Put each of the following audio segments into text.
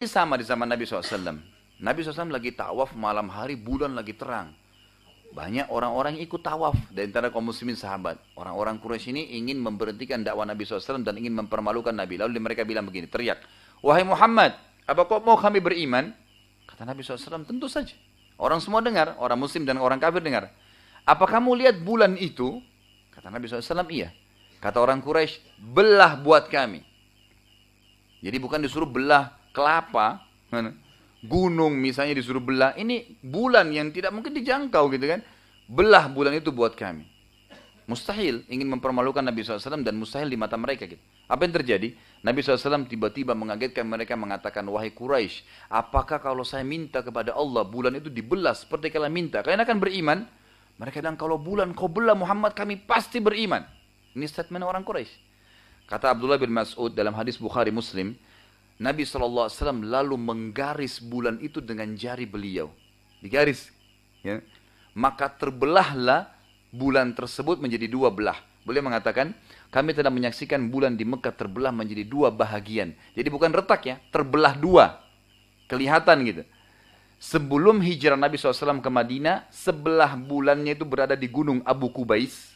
sama di zaman Nabi SAW. Nabi SAW lagi tawaf malam hari, bulan lagi terang. Banyak orang-orang yang ikut tawaf dari antara kaum muslimin sahabat. Orang-orang Quraisy ini ingin memberhentikan dakwah Nabi SAW dan ingin mempermalukan Nabi. Lalu mereka bilang begini, teriak, "Wahai Muhammad, apa kau mau kami beriman?" Kata Nabi SAW, tentu saja. Orang semua dengar, orang muslim dan orang kafir dengar. "Apa kamu lihat bulan itu?" Kata Nabi SAW, iya. Kata orang Quraisy, "Belah buat kami." Jadi bukan disuruh belah kelapa, gunung misalnya disuruh belah. Ini bulan yang tidak mungkin dijangkau gitu kan. Belah bulan itu buat kami. Mustahil, ingin mempermalukan Nabi SAW dan mustahil di mata mereka gitu. Apa yang terjadi? Nabi SAW tiba-tiba mengagetkan mereka mengatakan, "Wahai Quraisy, apakah kalau saya minta kepada Allah bulan itu dibelah seperti kalian minta, kalian akan beriman?" Mereka bilang, "Kalau bulan kau belah Muhammad, kami pasti beriman." Ini statement orang Quraisy. Kata Abdullah bin Mas'ud dalam hadis Bukhari Muslim, Nabi SAW lalu menggaris bulan itu dengan jari beliau. Digaris. Ya. Maka terbelahlah bulan tersebut menjadi dua belah. Beliau mengatakan, kami telah menyaksikan bulan di Mekah terbelah menjadi dua bahagian. Jadi bukan retak ya, terbelah dua. Kelihatan gitu. Sebelum hijrah Nabi SAW ke Madinah, sebelah bulannya itu berada di gunung Abu Kubais.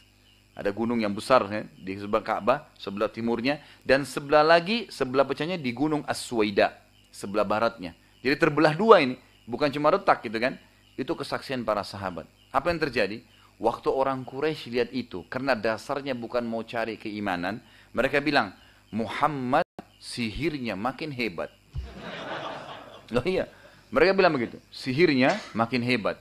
Ada gunung yang besar ya, di sebelah Ka'bah, sebelah timurnya. Dan sebelah lagi, sebelah pecahnya di gunung As-Suwaida, sebelah baratnya. Jadi terbelah dua ini, bukan cuma retak gitu kan. Itu kesaksian para sahabat. Apa yang terjadi? Waktu orang Quraisy lihat itu, karena dasarnya bukan mau cari keimanan, mereka bilang, Muhammad sihirnya makin hebat. Loh iya, mereka bilang begitu, sihirnya makin hebat.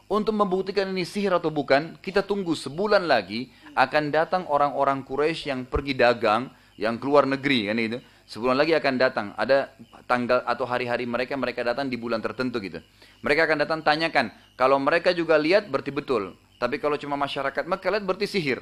Untuk membuktikan ini sihir atau bukan, kita tunggu sebulan lagi akan datang orang-orang Quraisy yang pergi dagang, yang keluar negeri kan itu. Sebulan lagi akan datang, ada tanggal atau hari-hari mereka datang di bulan tertentu gitu. Mereka akan datang tanyakan, kalau mereka juga lihat berarti betul. Tapi kalau cuma masyarakat Mekah lihat berarti sihir.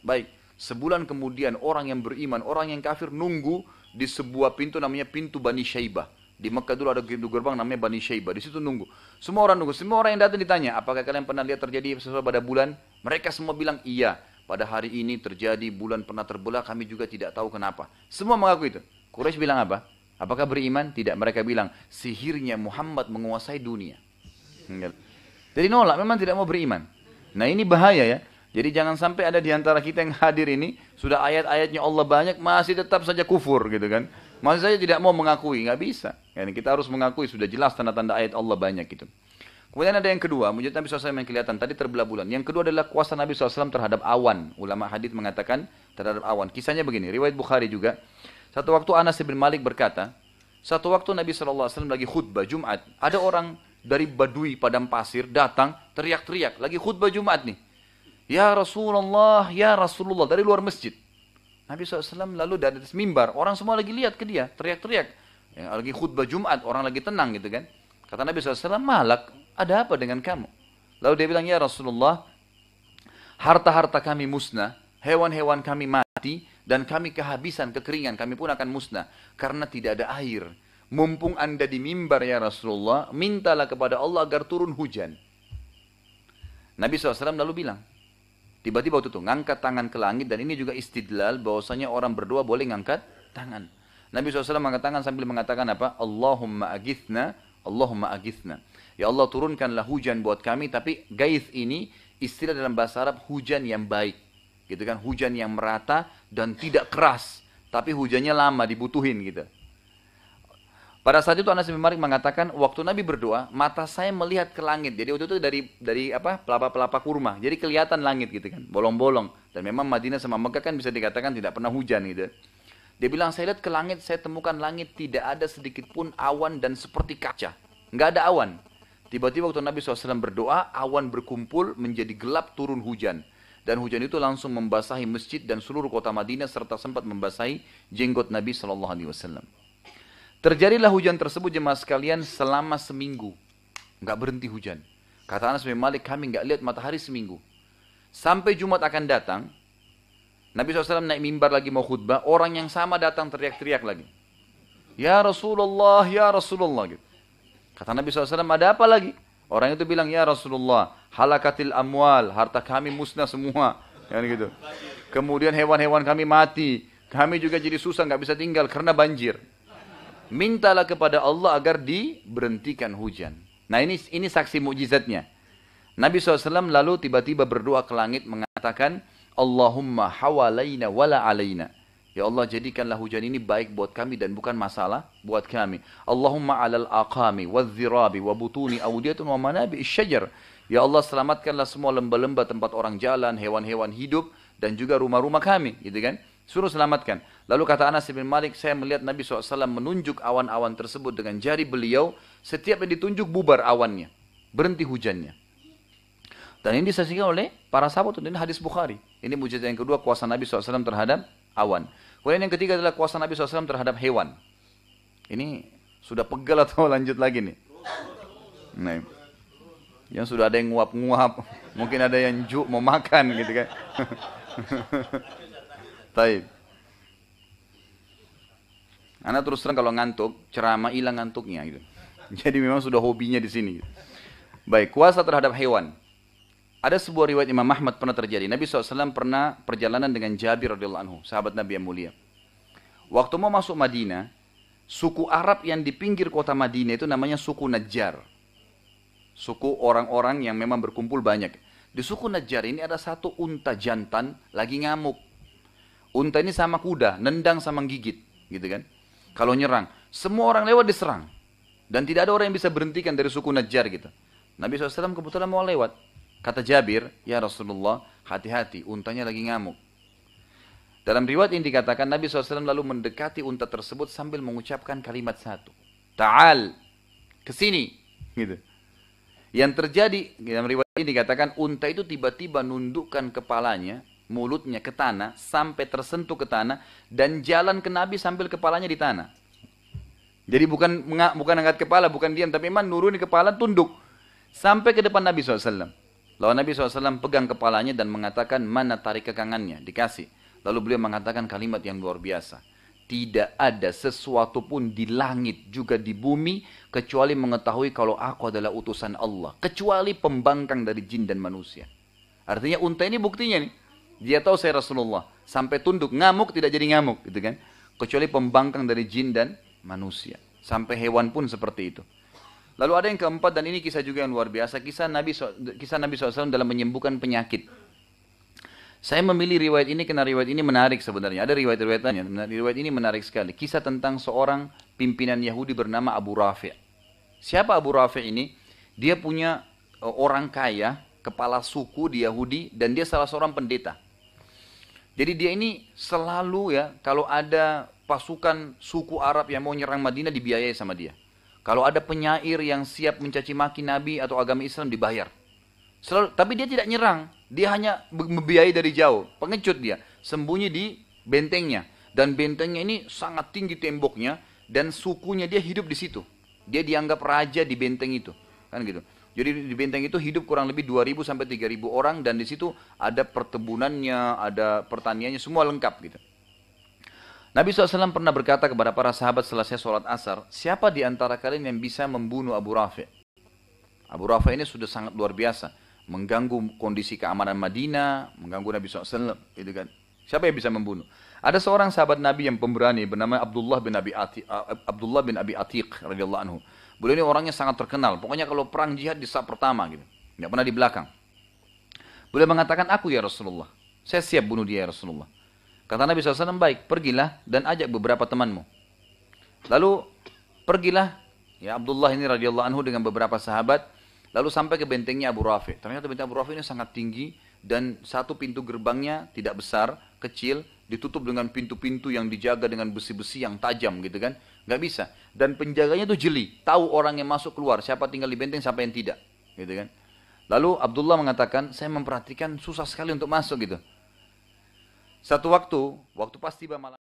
Baik, sebulan kemudian orang yang beriman, orang yang kafir nunggu di sebuah pintu namanya pintu Bani Syaibah. Di Mekah dulu ada pintu gerbang namanya Bani Syaibah. Di situ nunggu. Semua orang nunggu. Semua orang yang datang ditanya, apakah kalian pernah lihat terjadi sesuatu pada bulan? Mereka semua bilang iya. Pada hari ini terjadi bulan pernah terbelah. Kami juga tidak tahu kenapa. Semua mengaku itu. Quraisy bilang apa? Apakah beriman? Tidak. Mereka bilang sihirnya Muhammad menguasai dunia. Jadi nolak. Memang tidak mau beriman. Nah ini bahaya ya. Jadi jangan sampai ada di antara kita yang hadir ini sudah ayat-ayatnya Allah banyak masih tetap saja kufur gitu kan. Masih saja tidak mau mengakui, nggak bisa. Yani kita harus mengakui sudah jelas tanda-tanda ayat Allah banyak gitu. Kemudian ada yang kedua, mujizat Nabi SAW yang kelihatan tadi terbelah bulan. Yang kedua adalah kuasa Nabi SAW terhadap awan. Ulama hadis mengatakan terhadap awan. Kisahnya begini, riwayat Bukhari juga. Satu waktu Anas bin Malik berkata, satu waktu Nabi SAW lagi khutbah Jumat, ada orang dari Badui padang pasir datang teriak-teriak, lagi khutbah Jumat nih. Ya Rasulullah, ya Rasulullah, dari luar masjid. Nabi SAW lalu dari atas mimbar, orang semua lagi lihat ke dia, teriak-teriak. Ya, lagi khutbah Jumat, orang lagi tenang gitu kan. Kata Nabi SAW, malak, ada apa dengan kamu? Lalu dia bilang, ya Rasulullah, harta-harta kami musnah, hewan-hewan kami mati, dan kami kehabisan, kekeringan, kami pun akan musnah. Karena tidak ada air. Mumpung anda di mimbar ya Rasulullah, mintalah kepada Allah agar turun hujan. Nabi SAW lalu bilang, tiba-tiba waktu itu ngangkat tangan ke langit dan ini juga istidlal bahwasanya orang berdoa boleh ngangkat tangan. Nabi SAW mengangkat tangan sambil mengatakan apa? Allahumma agithna, Allahumma agithna. Ya Allah turunkanlah hujan buat kami, tapi gaith ini istilah dalam bahasa Arab hujan yang baik. Gitu kan, hujan yang merata dan tidak keras, tapi hujannya lama dibutuhin gitu. Pada saat itu Anas bin Malik mengatakan, waktu Nabi berdoa, mata saya melihat ke langit. Jadi waktu itu dari apa? Pelapa-pelapa kurma. Jadi kelihatan langit gitu kan, bolong-bolong. Dan memang Madinah sama Mekah kan bisa dikatakan tidak pernah hujan gitu. Dia bilang, saya lihat ke langit, saya temukan langit tidak ada sedikit pun awan dan seperti kaca. Nggak ada awan. Tiba-tiba waktu Nabi SAW berdoa, awan berkumpul menjadi gelap turun hujan. Dan hujan itu langsung membasahi masjid dan seluruh kota Madinah serta sempat membasahi jenggot Nabi SAW. Terjadilah hujan tersebut jemaah sekalian selama seminggu. Nggak berhenti hujan. Kata Anas bin Malik, kami nggak lihat matahari seminggu. Sampai Jumat akan datang, Nabi SAW naik mimbar lagi mau khutbah, orang yang sama datang teriak-teriak lagi. Ya Rasulullah, ya Rasulullah. Gitu. Kata Nabi SAW, ada apa lagi? Orang itu bilang, ya Rasulullah, halakatil amwal, harta kami musnah semua. Gitu. Kemudian hewan-hewan kami mati. Kami juga jadi susah, nggak bisa tinggal karena banjir. mintalah kepada Allah agar diberhentikan hujan. Nah ini saksi mukjizatnya. Nabi SAW lalu tiba-tiba berdoa ke langit mengatakan, Allahumma hawalaina wala alaina. Ya Allah, jadikanlah hujan ini baik buat kami dan bukan masalah buat kami. Allahumma alal aqami wadh-dhirabi wa butuni awdiyatun wa manabi'isy syajar. Ya Allah, selamatkanlah semua lembah-lembah tempat orang jalan, hewan-hewan hidup dan juga rumah-rumah kami, gitu kan? Suruh selamatkan. Lalu kata Anas bin Malik, saya melihat Nabi SAW menunjuk awan-awan tersebut dengan jari beliau. Setiap yang ditunjuk bubar awannya, berhenti hujannya. Dan ini disaksikan oleh para sahabat. Ini hadis Bukhari. Ini mujizat yang kedua, kuasa Nabi SAW terhadap awan. Kemudian yang ketiga adalah kuasa Nabi SAW terhadap hewan. Ini sudah pegal atau lanjut lagi nih? Nah, yang sudah ada yang nguap-nguap, mungkin ada yang mau makan gitu kan. Taib. Anak terus terang kalau ngantuk, ceramah hilang ngantuknya gitu. Jadi memang sudah hobinya di sini. Baik, kuasa terhadap hewan. Ada sebuah riwayat Imam Ahmad pernah terjadi. Nabi SAW pernah perjalanan dengan Jabir radhiyallahu anhu, sahabat Nabi yang mulia. Waktu mau masuk Madinah, suku Arab yang di pinggir kota Madinah itu namanya suku Najjar. Suku orang-orang yang memang berkumpul banyak. Di suku Najjar ini ada satu unta jantan lagi ngamuk. Unta ini sama kuda, nendang sama gigit, gitu kan. Kalau nyerang, semua orang lewat diserang. Dan tidak ada orang yang bisa berhentikan dari suku Najjar gitu. Nabi SAW kebetulan mau lewat. Kata Jabir, ya Rasulullah, hati-hati, untanya lagi ngamuk. Dalam riwayat ini dikatakan Nabi SAW lalu mendekati unta tersebut sambil mengucapkan kalimat satu. Ta'al, kesini. Gitu. Yang terjadi, dalam riwayat ini dikatakan unta itu tiba-tiba nundukkan kepalanya, mulutnya ke tanah, sampai tersentuh ke tanah, dan jalan ke Nabi sambil kepalanya di tanah. Jadi bukan angkat kepala, bukan diam, tapi memang nuruni kepala, tunduk. Sampai ke depan Nabi SAW. Lalu Nabi SAW pegang kepalanya dan mengatakan, mana tarik kekangannya? Dikasih. Lalu beliau mengatakan kalimat yang luar biasa. Tidak ada sesuatu pun di langit juga di bumi kecuali mengetahui kalau aku adalah utusan Allah. Kecuali pembangkang dari jin dan manusia. Artinya unta ini buktinya nih. Dia tahu saya Rasulullah. Sampai tunduk, ngamuk tidak jadi ngamuk. Gitu kan? Kecuali pembangkang dari jin dan manusia. Sampai hewan pun seperti itu. Lalu ada yang keempat, dan ini kisah juga yang luar biasa, kisah Nabi SAW dalam menyembuhkan penyakit. Saya memilih riwayat ini karena riwayat ini menarik sebenarnya. Ada riwayat-riwayatnya, riwayat ini menarik sekali. Kisah tentang seorang pimpinan Yahudi bernama Abu Rafi'. Siapa Abu Rafi' ini? Dia punya orang kaya, kepala suku di Yahudi, dan dia salah seorang pendeta. Jadi dia ini selalu ya, kalau ada pasukan suku Arab yang mau nyerang Madinah dibiayai sama dia. Kalau ada penyair yang siap mencaci maki Nabi atau agama Islam dibayar. Selalu, tapi dia tidak nyerang. Dia hanya membiayai dari jauh. Pengecut dia. Sembunyi di bentengnya. Dan bentengnya ini sangat tinggi temboknya. Dan sukunya dia hidup di situ. Dia dianggap raja di benteng itu. Kan gitu. Jadi di benteng itu hidup kurang lebih 2.000 sampai 3.000 orang. Dan di situ ada pertebunannya, ada pertaniannya, semua lengkap gitu. Nabi SAW pernah berkata kepada para sahabat selesai sholat asar, siapa di antara kalian yang bisa membunuh Abu Rafi'? Abu Rafi' ini sudah sangat luar biasa, mengganggu kondisi keamanan Madinah, mengganggu Nabi SAW, gitu kan. Siapa yang bisa membunuh? Ada seorang sahabat Nabi yang pemberani bernama Abdullah bin Abi Atiq radhiyallahu anhu. Beliau ini orangnya sangat terkenal. Pokoknya kalau perang jihad di saat pertama gitu, nggak pernah di belakang. Beliau mengatakan, aku ya Rasulullah, saya siap bunuh dia ya Rasulullah. Kata Nabi SAW, baik, pergilah dan ajak beberapa temanmu. Lalu pergilah ya Abdullah ini radhiyallahu anhu dengan beberapa sahabat, lalu sampai ke bentengnya Abu Rafi'. Ternyata benteng Abu Rafi' ini sangat tinggi dan satu pintu gerbangnya tidak besar, kecil, ditutup dengan pintu-pintu yang dijaga dengan besi-besi yang tajam gitu kan. Nggak bisa. Dan penjaganya itu jeli, tahu orang yang masuk keluar, siapa tinggal di benteng, siapa yang tidak, gitu kan. Lalu Abdullah mengatakan, saya memperhatikan susah sekali untuk masuk gitu. Satu waktu pas tiba malam